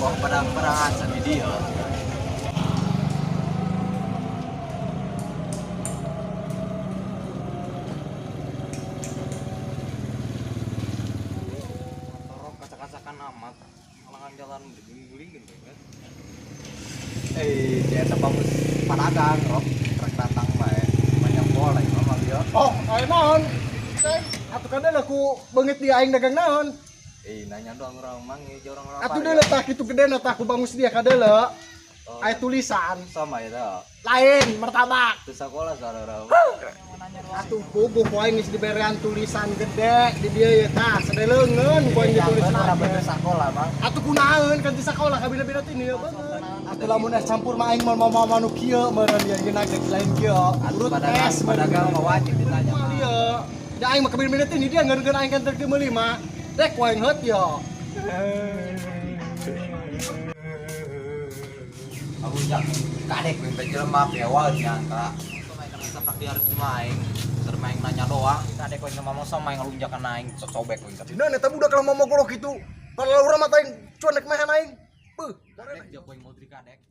Wah perang-perangan sama dia. Motor kacak-kacakan amat. Halangan jalan berguling-guling gitu kan. Dia tepamus padagang, Rob. Truk datang bae. Banyak bola mama dia. Oh, ayo naon? Atuh kadang aku beungeut dia aing dagang naon? Nanya doang orang mangi, orang Atuh deuleu tah kitu gede na tah aku bangus dia kadeuleu. Aya tulisan sama itu. lain martabak. Itu sekolah saudara. Atuh bogoh poe geus diberean tulisan gede di dieu ye tah sadeleungeun poe ge tulisan. Ada bener sekolah, Bang. Atuh kunaeun kan di sakola kabina-bina teh ieu beungeut. Atuh lamun es campur mah aing mau manu kieu meureun ieu geuna geus lain kieu. Urut es Pedagang mah wajib ditanya. mah dia. Da aing mah kabina-bina teh dia ngeureun aing kan teu meuli mah. Dek poe heut yo. Aku jak kadek minta jelema pewal nyangka. Main kan sepak di hari main. Termain nanya doang. Kadek koin sama mama main ngalunjakan aing cocobek koin. Dina eta budak kalau mau mogolok kitu. Kalau urang mah teh cuanek mahan aing. Beuh, Kadek jak koin mau tri kadek.